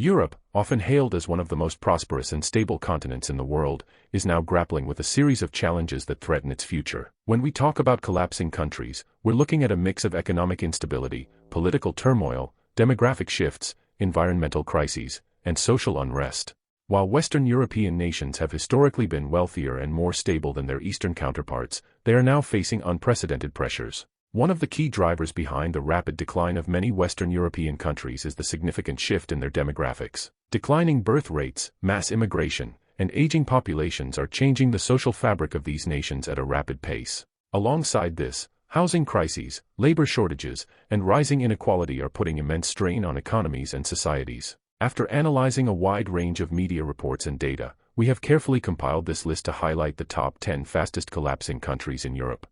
Europe, often hailed as one of the most prosperous and stable continents in the world, is now grappling with a series of challenges that threaten its future. When we talk about collapsing countries, we're looking at a mix of economic instability, political turmoil, demographic shifts, environmental crises, and social unrest. While Western European nations have historically been wealthier and more stable than their Eastern counterparts, they are now facing unprecedented pressures. One of the key drivers behind the rapid decline of many Western European countries is the significant shift in their demographics. Declining birth rates, mass immigration, and aging populations are changing the social fabric of these nations at a rapid pace. Alongside this, housing crises, labor shortages, and rising inequality are putting immense strain on economies and societies. After analyzing a wide range of media reports and data, we have carefully compiled this list to highlight the top 10 fastest collapsing countries in Europe.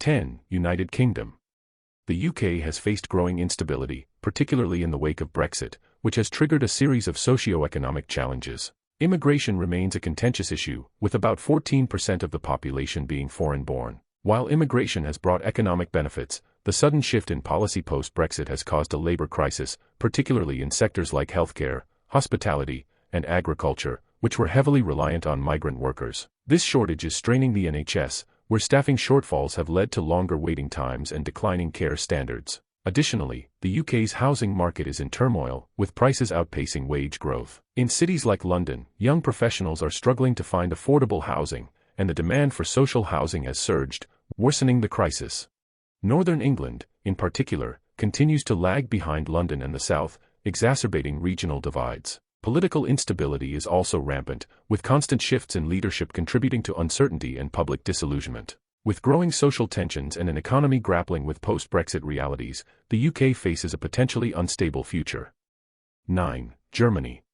10. United Kingdom. The UK has faced growing instability, particularly in the wake of Brexit, which has triggered a series of socio-economic challenges. Immigration remains a contentious issue, with about 14% of the population being foreign-born. While immigration has brought economic benefits, the sudden shift in policy post-Brexit has caused a labor crisis, particularly in sectors like healthcare, hospitality, and agriculture, which were heavily reliant on migrant workers. This shortage is straining the NHS, where staffing shortfalls have led to longer waiting times and declining care standards. Additionally, the UK's housing market is in turmoil, with prices outpacing wage growth. In cities like London, young professionals are struggling to find affordable housing, and the demand for social housing has surged, worsening the crisis. Northern England, in particular, continues to lag behind London and the South, exacerbating regional divides. Political instability is also rampant, with constant shifts in leadership contributing to uncertainty and public disillusionment. With growing social tensions and an economy grappling with post-Brexit realities, the UK faces a potentially unstable future. 9. Germany.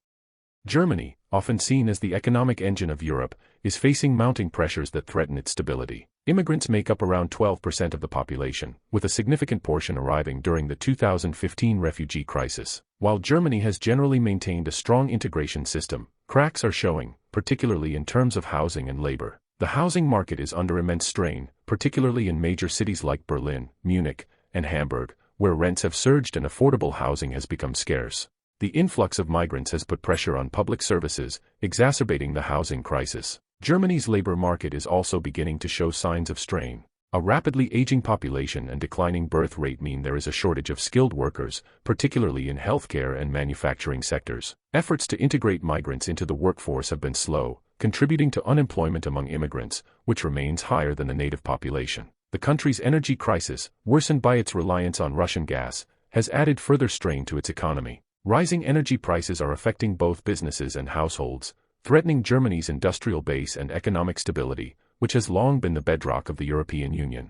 Germany, often seen as the economic engine of Europe, is facing mounting pressures that threaten its stability. Immigrants make up around 12% of the population, with a significant portion arriving during the 2015 refugee crisis. While Germany has generally maintained a strong integration system, cracks are showing, particularly in terms of housing and labor. The housing market is under immense strain, particularly in major cities like Berlin, Munich, and Hamburg, where rents have surged and affordable housing has become scarce. The influx of migrants has put pressure on public services, exacerbating the housing crisis. Germany's labor market is also beginning to show signs of strain. A rapidly aging population and declining birth rate mean there is a shortage of skilled workers, particularly in healthcare and manufacturing sectors. Efforts to integrate migrants into the workforce have been slow, contributing to unemployment among immigrants, which remains higher than the native population. The country's energy crisis, worsened by its reliance on Russian gas, has added further strain to its economy. Rising energy prices are affecting both businesses and households, threatening Germany's industrial base and economic stability, which has long been the bedrock of the European Union.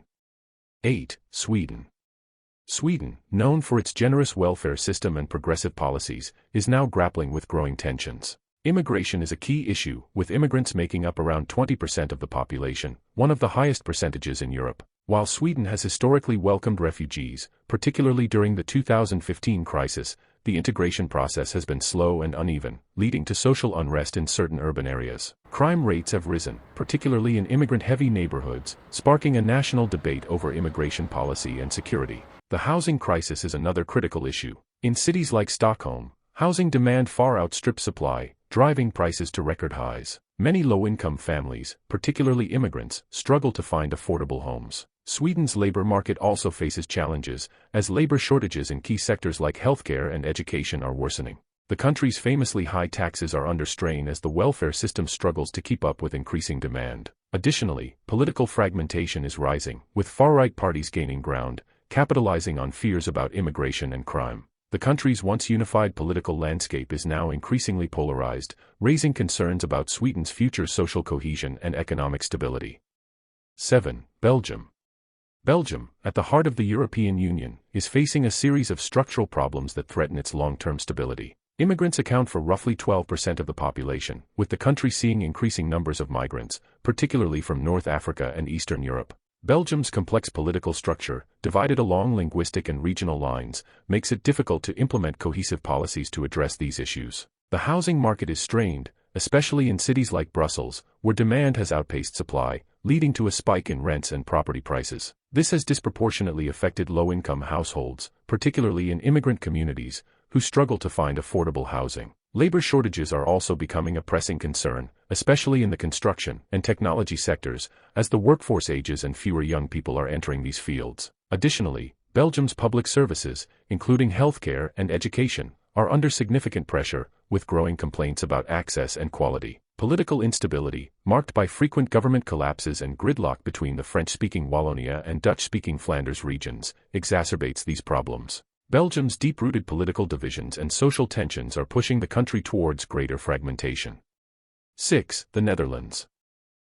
8. Sweden. Sweden, known for its generous welfare system and progressive policies, is now grappling with growing tensions. Immigration is a key issue, with immigrants making up around 20% of the population, one of the highest percentages in Europe. While Sweden has historically welcomed refugees, particularly during the 2015 crisis, the integration process has been slow and uneven, leading to social unrest in certain urban areas. Crime rates have risen, particularly in immigrant-heavy neighborhoods, sparking a national debate over immigration policy and security. The housing crisis is another critical issue. In cities like Stockholm, housing demand far outstrips supply, driving prices to record highs. Many low-income families, particularly immigrants, struggle to find affordable homes. Sweden's labor market also faces challenges, as labor shortages in key sectors like healthcare and education are worsening. The country's famously high taxes are under strain as the welfare system struggles to keep up with increasing demand. Additionally, political fragmentation is rising, with far-right parties gaining ground, capitalizing on fears about immigration and crime. The country's once unified political landscape is now increasingly polarized, raising concerns about Sweden's future social cohesion and economic stability. 7. Belgium. Belgium, at the heart of the European Union, is facing a series of structural problems that threaten its long-term stability. Immigrants account for roughly 12% of the population, with the country seeing increasing numbers of migrants, particularly from North Africa and Eastern Europe. Belgium's complex political structure, divided along linguistic and regional lines, makes it difficult to implement cohesive policies to address these issues. The housing market is strained, especially in cities like Brussels, where demand has outpaced supply, leading to a spike in rents and property prices. This has disproportionately affected low-income households, particularly in immigrant communities, who struggle to find affordable housing. Labor shortages are also becoming a pressing concern, especially in the construction and technology sectors, as the workforce ages and fewer young people are entering these fields. Additionally, Belgium's public services, including healthcare and education, are under significant pressure, with growing complaints about access and quality. Political instability, marked by frequent government collapses and gridlock between the French-speaking Wallonia and Dutch-speaking Flanders regions, exacerbates these problems. Belgium's deep-rooted political divisions and social tensions are pushing the country towards greater fragmentation. 6. The Netherlands.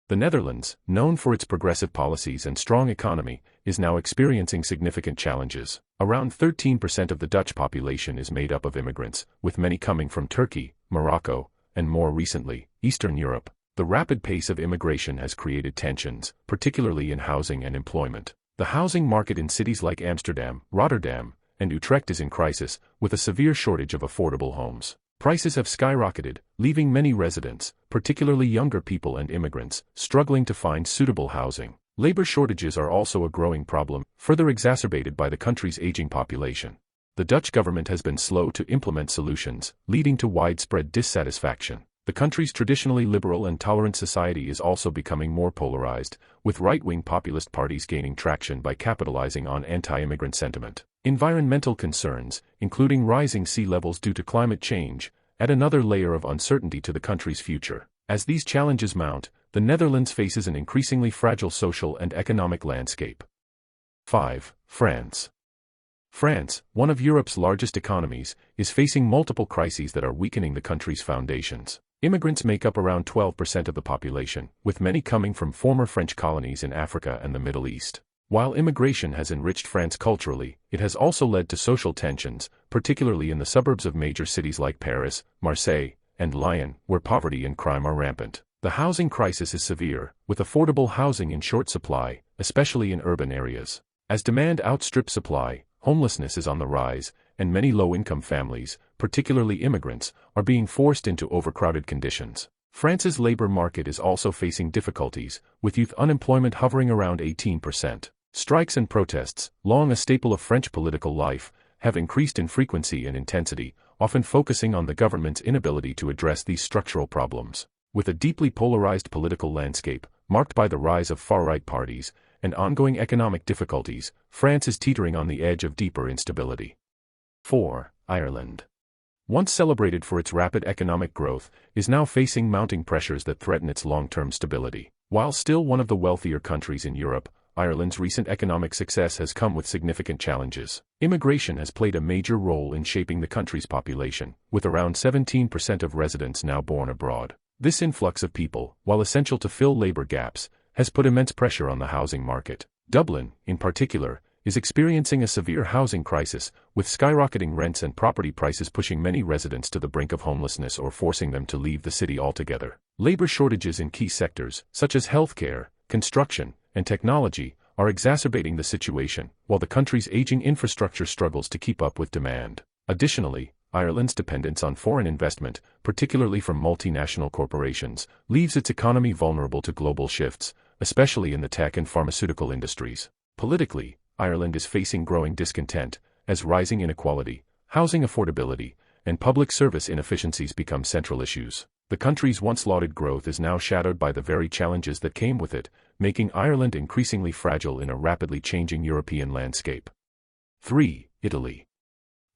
The Netherlands, known for its progressive policies and strong economy, is now experiencing significant challenges. Around 13% of the Dutch population is made up of immigrants, with many coming from Turkey, Morocco, and more recently, Eastern Europe. The rapid pace of immigration has created tensions, particularly in housing and employment. The housing market in cities like Amsterdam, Rotterdam, and Utrecht is in crisis, with a severe shortage of affordable homes. Prices have skyrocketed, leaving many residents, particularly younger people and immigrants, struggling to find suitable housing. Labor shortages are also a growing problem, further exacerbated by the country's aging population. The Dutch government has been slow to implement solutions, leading to widespread dissatisfaction. The country's traditionally liberal and tolerant society is also becoming more polarized, with right-wing populist parties gaining traction by capitalizing on anti-immigrant sentiment. Environmental concerns, including rising sea levels due to climate change, add another layer of uncertainty to the country's future. As these challenges mount, the Netherlands faces an increasingly fragile social and economic landscape. 5. France. France, one of Europe's largest economies, is facing multiple crises that are weakening the country's foundations. Immigrants make up around 12% of the population, with many coming from former French colonies in Africa and the Middle East. While immigration has enriched France culturally, it has also led to social tensions, particularly in the suburbs of major cities like Paris, Marseille, and Lyon, where poverty and crime are rampant. The housing crisis is severe, with affordable housing in short supply, especially in urban areas. As demand outstrips supply, homelessness is on the rise, and many low-income families, particularly immigrants, are being forced into overcrowded conditions. France's labor market is also facing difficulties, with youth unemployment hovering around 18%. Strikes and protests, long a staple of French political life, have increased in frequency and intensity, often focusing on the government's inability to address these structural problems. With a deeply polarized political landscape, marked by the rise of far-right parties, and ongoing economic difficulties, France is teetering on the edge of deeper instability. 4. Ireland. Once celebrated for its rapid economic growth, is now facing mounting pressures that threaten its long-term stability. While still one of the wealthier countries in Europe, Ireland's recent economic success has come with significant challenges. Immigration has played a major role in shaping the country's population, with around 17% of residents now born abroad. This influx of people, while essential to fill labor gaps, has put immense pressure on the housing market. Dublin, in particular, is experiencing a severe housing crisis, with skyrocketing rents and property prices pushing many residents to the brink of homelessness or forcing them to leave the city altogether. Labor shortages in key sectors, such as healthcare, construction, and technology, are exacerbating the situation, while the country's aging infrastructure struggles to keep up with demand. Additionally, Ireland's dependence on foreign investment, particularly from multinational corporations, leaves its economy vulnerable to global shifts, especially in the tech and pharmaceutical industries. Politically, Ireland is facing growing discontent, as rising inequality, housing affordability, and public service inefficiencies become central issues. The country's once lauded growth is now shadowed by the very challenges that came with it, making Ireland increasingly fragile in a rapidly changing European landscape. 3. Italy.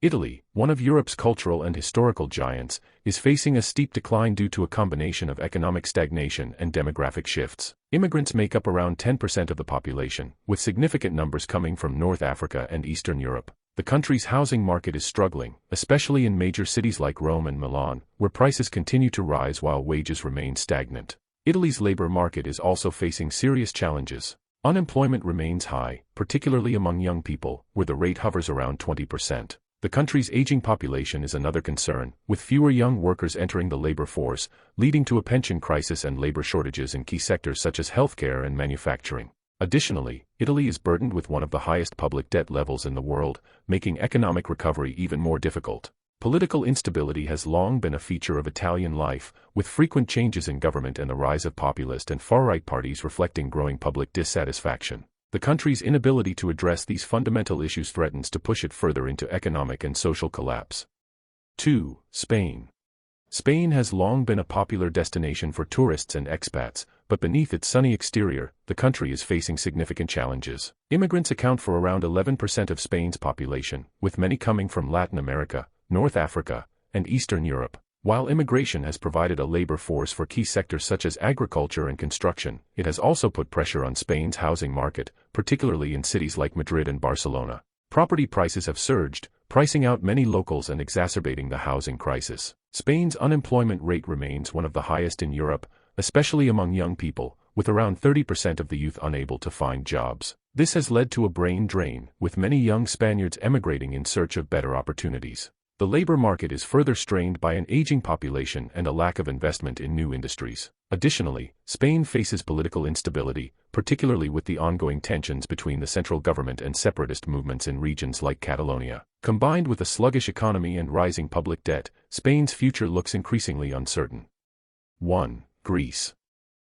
Italy, one of Europe's cultural and historical giants, is facing a steep decline due to a combination of economic stagnation and demographic shifts. Immigrants make up around 10% of the population, with significant numbers coming from North Africa and Eastern Europe. The country's housing market is struggling, especially in major cities like Rome and Milan, where prices continue to rise while wages remain stagnant. Italy's labor market is also facing serious challenges. Unemployment remains high, particularly among young people, where the rate hovers around 20%. The country's aging population is another concern, with fewer young workers entering the labor force, leading to a pension crisis and labor shortages in key sectors such as healthcare and manufacturing. Additionally, Italy is burdened with one of the highest public debt levels in the world, making economic recovery even more difficult. Political instability has long been a feature of Italian life, with frequent changes in government and the rise of populist and far-right parties reflecting growing public dissatisfaction. The country's inability to address these fundamental issues threatens to push it further into economic and social collapse. 2. Spain. Spain has long been a popular destination for tourists and expats, but beneath its sunny exterior, the country is facing significant challenges. Immigrants account for around 11% of Spain's population, with many coming from Latin America, North Africa, and Eastern Europe. While immigration has provided a labor force for key sectors such as agriculture and construction, it has also put pressure on Spain's housing market, particularly in cities like Madrid and Barcelona. Property prices have surged, pricing out many locals and exacerbating the housing crisis. Spain's unemployment rate remains one of the highest in Europe, especially among young people, with around 30% of the youth unable to find jobs. This has led to a brain drain, with many young Spaniards emigrating in search of better opportunities. The labor market is further strained by an aging population and a lack of investment in new industries. Additionally, Spain faces political instability, particularly with the ongoing tensions between the central government and separatist movements in regions like Catalonia. Combined with a sluggish economy and rising public debt, Spain's future looks increasingly uncertain. 1. Greece.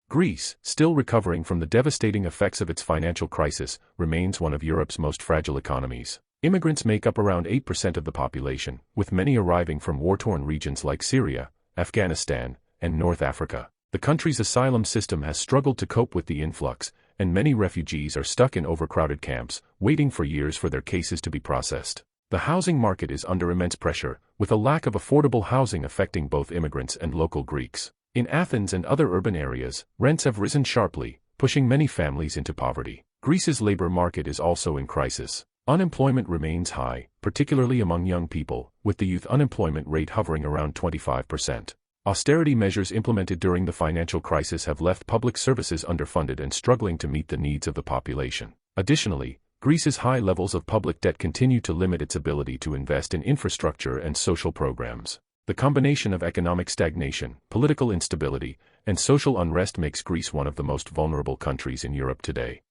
Greece, still recovering from the devastating effects of its financial crisis, remains one of Europe's most fragile economies. Immigrants make up around 8% of the population, with many arriving from war-torn regions like Syria, Afghanistan, and North Africa. The country's asylum system has struggled to cope with the influx, and many refugees are stuck in overcrowded camps, waiting for years for their cases to be processed. The housing market is under immense pressure, with a lack of affordable housing affecting both immigrants and local Greeks. In Athens and other urban areas, rents have risen sharply, pushing many families into poverty. Greece's labor market is also in crisis. Unemployment remains high, particularly among young people, with the youth unemployment rate hovering around 25%. Austerity measures implemented during the financial crisis have left public services underfunded and struggling to meet the needs of the population. Additionally, Greece's high levels of public debt continue to limit its ability to invest in infrastructure and social programs. The combination of economic stagnation, political instability, and social unrest makes Greece one of the most vulnerable countries in Europe today.